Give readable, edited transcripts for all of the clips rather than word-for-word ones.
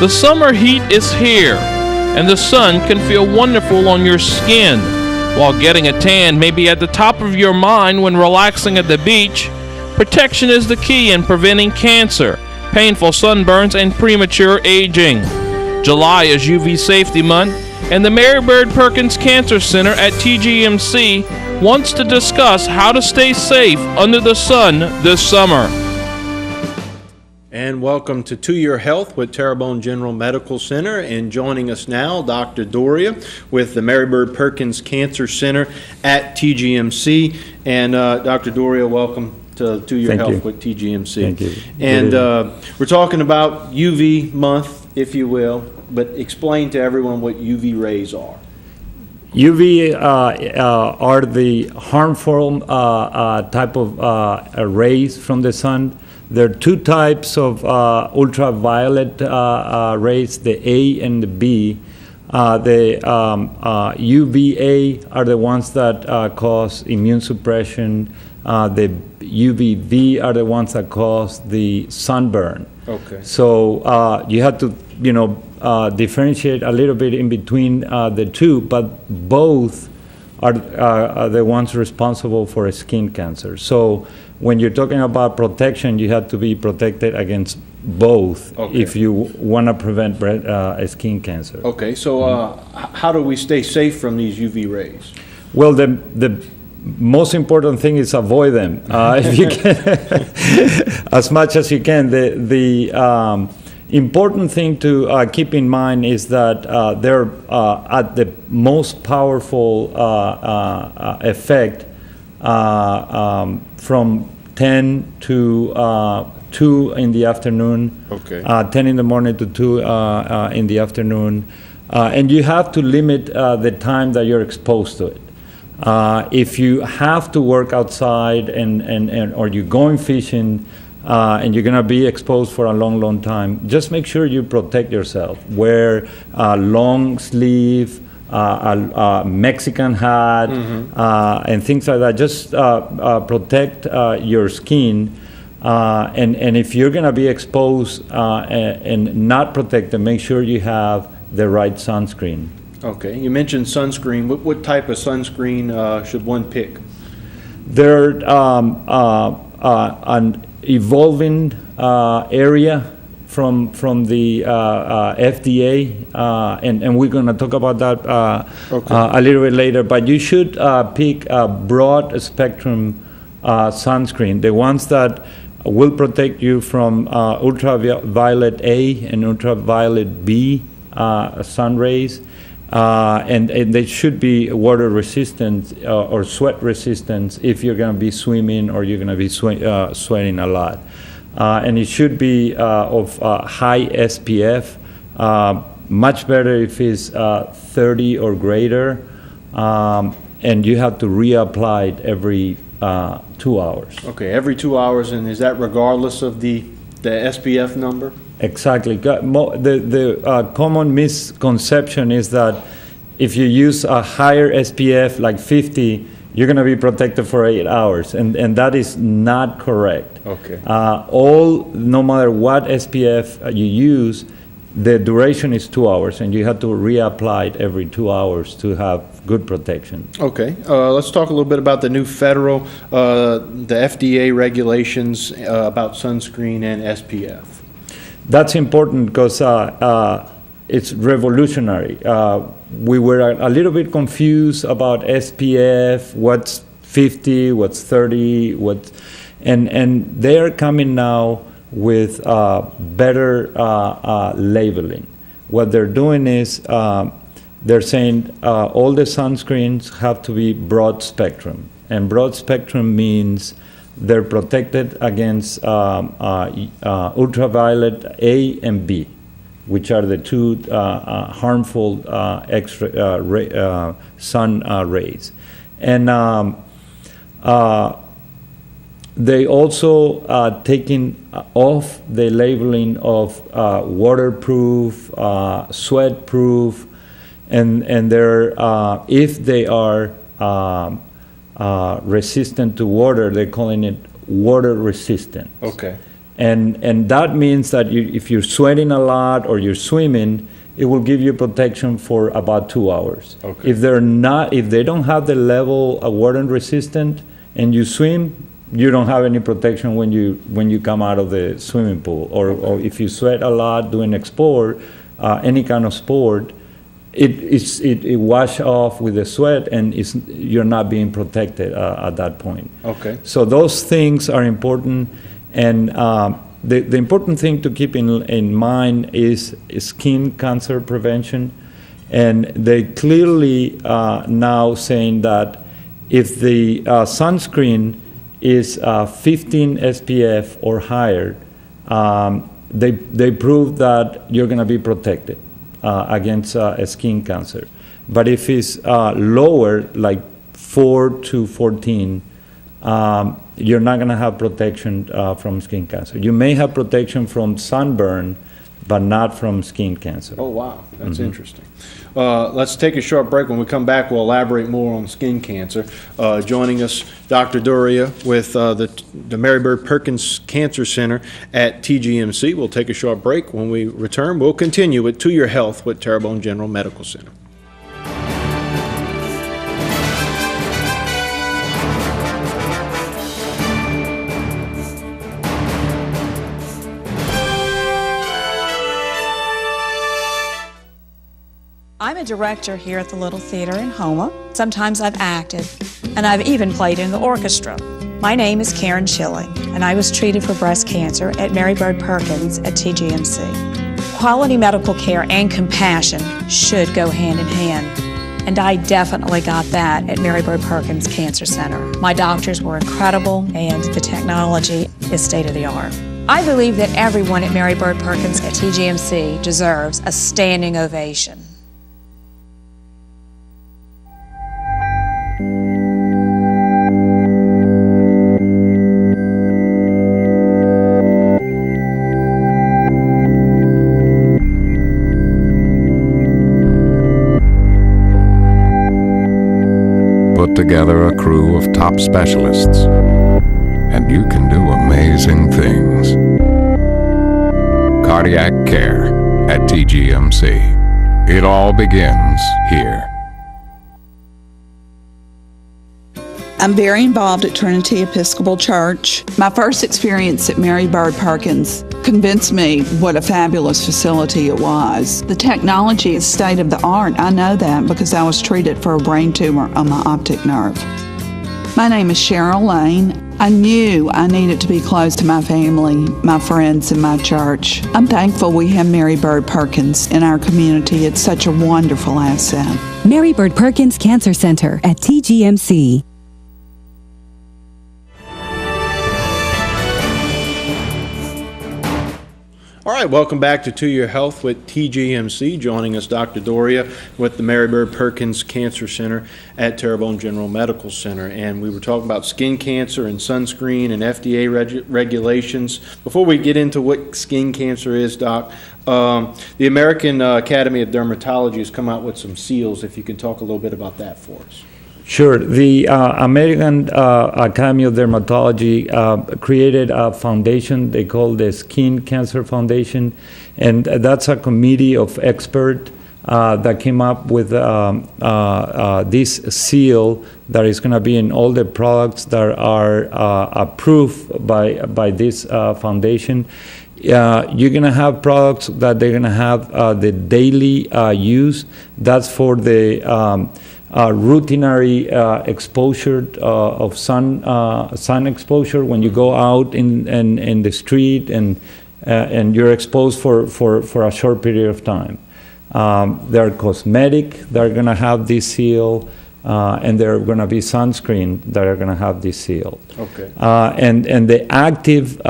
The summer heat is here, and the sun can feel wonderful on your skin. While getting a tan may be at the top of your mind when relaxing at the beach, protection is the key in preventing cancer, painful sunburns, and premature aging. July is UV Safety Month, and the Mary Bird Perkins Cancer Center at TGMC wants to discuss how to stay safe under the sun this summer. And welcome to Your Health with Terrebonne General Medical Center. And joining us now, Dr. Doria with the Mary Bird Perkins Cancer Center at TGMC. And Dr. Doria, welcome to Your Health with TGMC. Thank you. And we're talking about UV month, if you will, but explain to everyone what UV rays are. UV are the harmful type of rays from the sun. There are two types of ultraviolet rays, the A and the B. The UVA are the ones that cause immune suppression. The UVB are the ones that cause the sunburn. Okay. So you have to, differentiate a little bit in between the two, but both are the ones responsible for skin cancer. So when you're talking about protection, you have to be protected against both if you want to prevent skin cancer. Okay, so how do we stay safe from these UV rays? Well, the most important thing is avoid them if you can, as much as you can. The important thing to keep in mind is that they're at the most powerful effect from 10 to 2 in the afternoon, 10 in the morning to 2 in the afternoon, and you have to limit the time that you're exposed to it. If you have to work outside or you're going fishing and you're going to be exposed for a long time, just make sure you protect yourself. Wear a long sleeve, a Mexican hat, and things like that. Just protect your skin. And if you're going to be exposed and not protected, make sure you have the right sunscreen. Okay, you mentioned sunscreen. What type of sunscreen should one pick? They're an evolving area from the FDA, and we're going to talk about that a little bit later. But you should pick a broad spectrum sunscreen, the ones that will protect you from ultraviolet A and ultraviolet B sun rays. And they should be water resistant or sweat resistant if you're going to be swimming or you're going to be sweating a lot. And it should be of high SPF, much better if it's 30 or greater, and you have to reapply it every 2 hours. Okay, every 2 hours, and is that regardless of the SPF number? Exactly. The common misconception is that if you use a higher SPF, like 50, you're going to be protected for 8 hours, and that is not correct. Okay. No matter what SPF you use, the duration is 2 hours, and you have to reapply it every 2 hours to have good protection. Okay. Let's talk a little bit about the new federal, the FDA regulations about sunscreen and SPF. That's important because it's revolutionary. We were a little bit confused about SPF, what's 50, what's 30, and they're coming now with better labeling. What they're doing is they're saying all the sunscreens have to be broad spectrum, and broad spectrum means they're protected against ultraviolet A and B, which are the two harmful sun rays. And they also taking off the labeling of waterproof, sweat-proof, and they're if they are resistant to water, they're calling it water resistant. Okay. And that means that if you're sweating a lot or you're swimming, it will give you protection for about 2 hours. Okay. If they don't have the level of water resistant and you swim, you don't have any protection when you come out of the swimming pool. Or if you sweat a lot doing any kind of sport, it wash off with the sweat, and you're not being protected at that point. Okay. So those things are important, and the important thing to keep in mind is skin cancer prevention, and they clearly now saying that if the sunscreen is 15 SPF or higher, they prove that you're going to be protected against skin cancer. But if it's lower, like 4 to 14, you're not going to have protection from skin cancer. You may have protection from sunburn, but not from skin cancer. Oh, wow. That's interesting. Let's take a short break. When we come back, we'll elaborate more on skin cancer. Joining us, Dr. Doria with the Mary Bird Perkins Cancer Center at TGMC. We'll take a short break. When we return, we'll continue with To Your Health with Terrebonne General Medical Center. I'm a director here at the Little Theater in Houma. Sometimes I've acted, and I've even played in the orchestra. My name is Karen Schilling, and I was treated for breast cancer at Mary Bird Perkins at TGMC. Quality medical care and compassion should go hand in hand, and I definitely got that at Mary Bird Perkins Cancer Center. My doctors were incredible, and the technology is state-of-the-art. I believe that everyone at Mary Bird Perkins at TGMC deserves a standing ovation. Put together a crew of top specialists, and you can do amazing things. Cardiac care at TGMC. It all begins here. I'm very involved at Trinity Episcopal Church. My first experience at Mary Bird Perkins convinced me what a fabulous facility it was. The technology is state of the art. I know that because I was treated for a brain tumor on my optic nerve. My name is Cheryl Lane. I knew I needed to be close to my family, my friends, and my church. I'm thankful we have Mary Bird Perkins in our community. It's such a wonderful asset. Mary Bird Perkins Cancer Center at TGMC. All right, welcome back to Your Health with TGMC. Joining us, Dr. Doria with the Mary Bird Perkins Cancer Center at Terrebonne General Medical Center. And we were talking about skin cancer and sunscreen and FDA regulations. Before we get into what skin cancer is, Doc, the American Academy of Dermatology has come out with some seals. If you can talk a little bit about that for us. Sure. The American Academy of Dermatology created a foundation they call the Skin Cancer Foundation, and that's a committee of experts that came up with this seal that is going to be in all the products that are approved by this foundation. You're going to have products that they're going to have the daily use. That's for the routinary exposure of sun exposure when you go out in the street and you're exposed for a short period of time. They're cosmetic, they're going to have this seal, and there are going to be sunscreen that are going to have this seal. Okay. And the active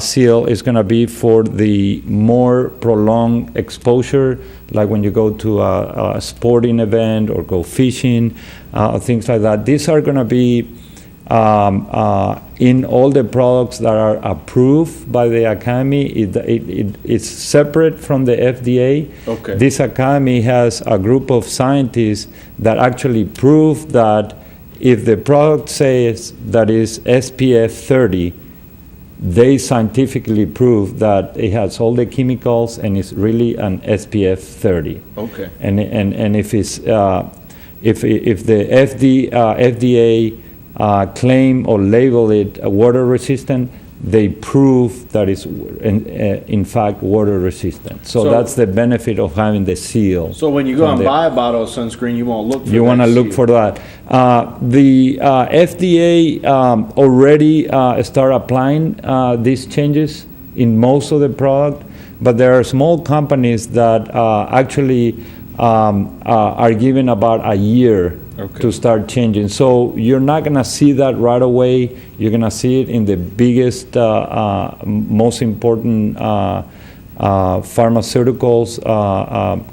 seal is going to be for the more prolonged exposure, like when you go to a sporting event or go fishing, things like that. These are going to be in all the products that are approved by the Academy. It's separate from the FDA. Okay. This Academy has a group of scientists that actually prove that if the product says that is SPF 30, they scientifically prove that it has all the chemicals and it's really an SPF 30. Okay. And if it's if the FDA claim or label it water resistant, they prove that it's in fact water resistant. So that's the benefit of having the seal. So when you go and buy a bottle of sunscreen, you won't look for that. You want to look for that. The FDA already start applying these changes in most of the product, but there are small companies that actually are given about a year to start changing. So you're not going to see that right away. You're going to see it in the biggest, most important pharmaceuticals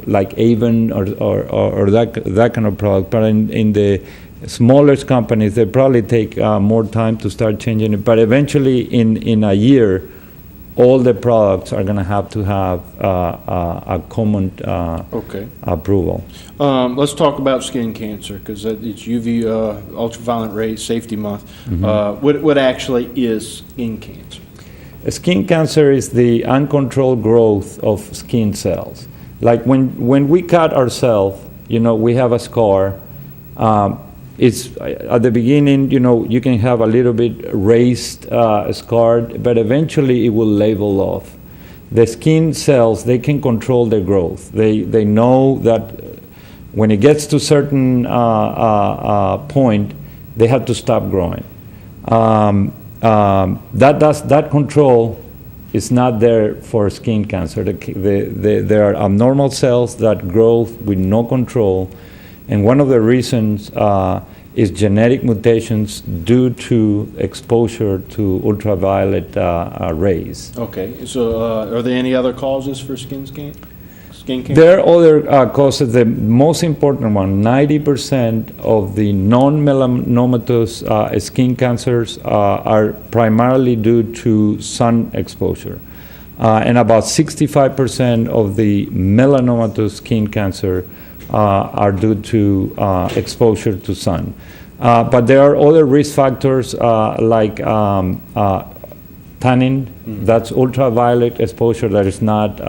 like Avon or that kind of product. But in the smallest companies, they probably take more time to start changing it. But eventually, in a year, all the products are going to have a common approval. Let's talk about skin cancer, because it's UV ultraviolet ray safety month. What actually is skin cancer? Skin cancer is the uncontrolled growth of skin cells. Like when we cut ourselves, we have a scar. It's at the beginning, you can have a little bit raised, scarred, but eventually it will level off. The skin cells, they can control their growth. They know that when it gets to a certain point, they have to stop growing. That control is not there for skin cancer. There are abnormal cells that grow with no control. And one of the reasons is genetic mutations due to exposure to ultraviolet rays. Okay, so are there any other causes for skin cancer? There are other causes. The most important one, 90% of the non-melanomatous skin cancers are primarily due to sun exposure. And about 65% of the melanomatous skin cancer are due to exposure to sun. But there are other risk factors like tanning, that's ultraviolet exposure that is not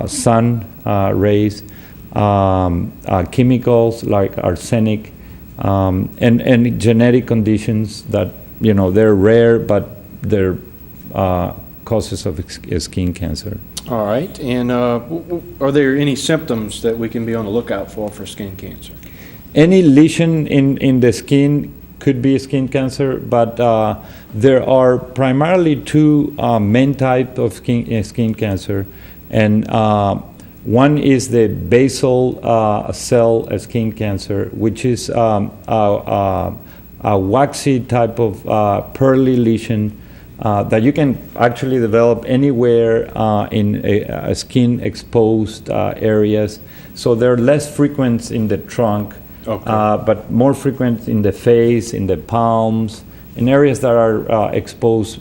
sun rays, chemicals like arsenic, and genetic conditions that, they're rare, but they're causes of skin cancer. All right, and are there any symptoms that we can be on the lookout for skin cancer? Any lesion in the skin could be skin cancer, but there are primarily two main types of skin cancer, and one is the basal cell skin cancer, which is a waxy type of pearly lesion that you can actually develop anywhere in skin exposed areas. So they're less frequent in the trunk, but more frequent in the face, in the palms, in areas that are exposed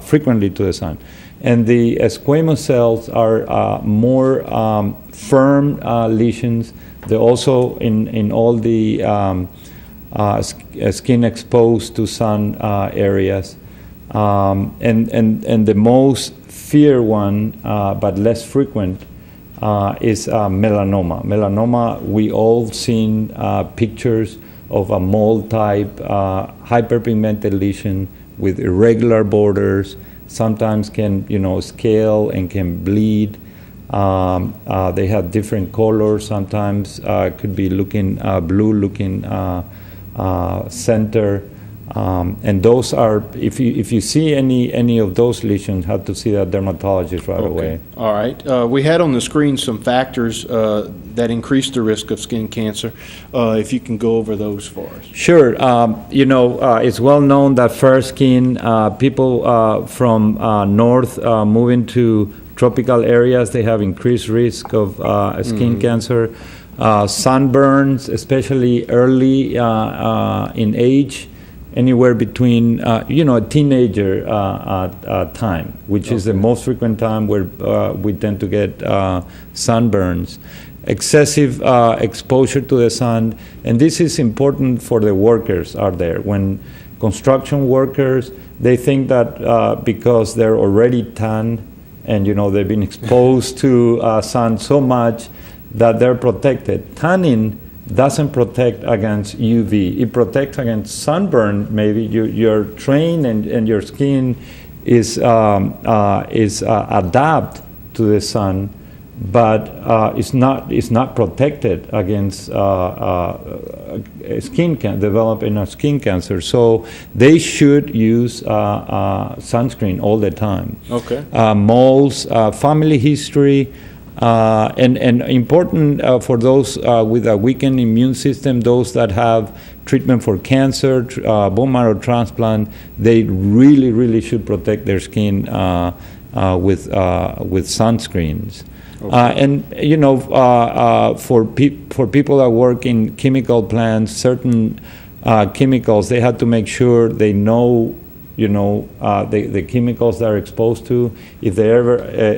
frequently to the sun. And the squamous cells are more firm lesions. They're also in all the skin exposed to sun areas. And the most feared one, but less frequent, is melanoma. Melanoma, we all seen pictures of a mole-type hyperpigmented lesion with irregular borders. Sometimes can scale and can bleed. They have different colors. Sometimes could be looking blue-looking center. And those are, if you see any of those lesions, have to see that dermatologist right away. All right. We had on the screen some factors that increase the risk of skin cancer. If you can go over those for us. Sure. It's well known that fair skin people from north moving to tropical areas, they have increased risk of skin cancer. Sunburns, especially early in age, anywhere between, a teenager time, which is the most frequent time where we tend to get sunburns. Excessive exposure to the sun, and this is important for the workers out there. When construction workers, they think that because they're already tan and they've been exposed to sun so much that they're protected. Tanning doesn't protect against UV. It protects against sunburn. Maybe you're trained and your skin is adapt to the sun, but it's not protected against developing a skin cancer. So they should use sunscreen all the time. Okay. Moles, family history. And important for those with a weakened immune system, those that have treatment for cancer, bone marrow transplant, they really should protect their skin with sunscreens. Okay. And for people that work in chemical plants, certain chemicals, they have to make sure they know the chemicals they're exposed to. If they ever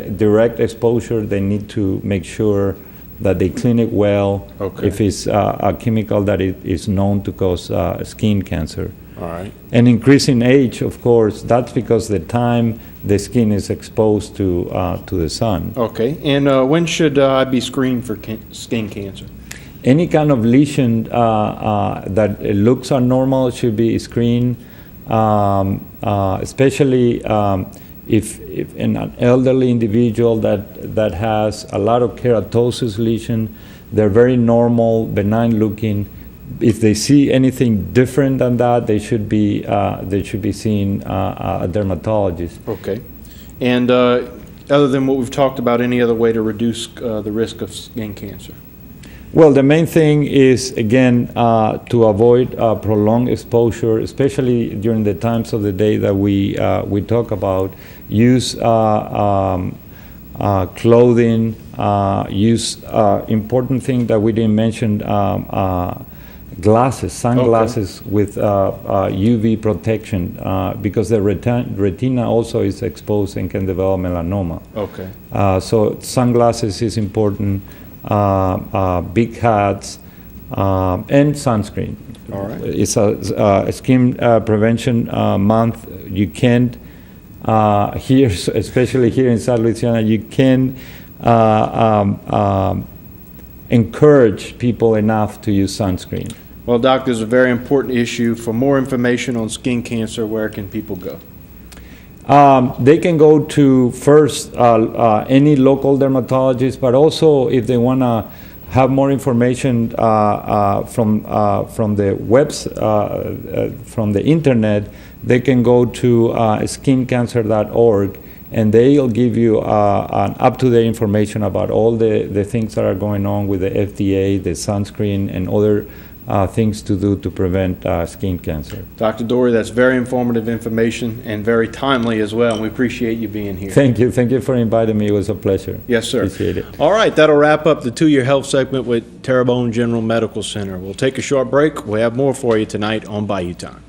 direct exposure, they need to make sure that they clean it well. Okay. If it's a chemical that is known to cause skin cancer. All right. And increasing age, of course, that's because the time the skin is exposed to the sun. Okay. And when should I be screened for skin cancer? Any kind of lesion that looks abnormal should be screened. Especially if in an elderly individual that has a lot of keratosis lesion, they're very normal, benign looking. If they see anything different than that, they should be seeing a dermatologist. Okay. And other than what we've talked about, any other way to reduce the risk of skin cancer? Well, the main thing is, again, to avoid prolonged exposure, especially during the times of the day that we talk about. Use clothing, use important thing that we didn't mention, glasses, sunglasses. Okay. With UV protection, because the retina also is exposed and can develop melanoma. Okay. So sunglasses is important. Big hats, and sunscreen. All right. It's a skin prevention month. You can't, here, especially here in South Louisiana, you can encourage people enough to use sunscreen. Well, Doc, this is a very important issue. For more information on skin cancer, where can people go? They can go to first any local dermatologist, but also if they want to have more information from the webs, from the internet, they can go to skincancer.org, and they'll give you an up-to-date information about all the things that are going on with the FDA, the sunscreen, and other things to do to prevent skin cancer. Dr. Doria, that's very informative information and very timely as well, and we appreciate you being here. Thank you. Thank you for inviting me. It was a pleasure. Yes, sir. Appreciate it. All right, that'll wrap up the 2-Year Health segment with Terrebonne General Medical Center. We'll take a short break. We'll have more for you tonight on Bayou Time.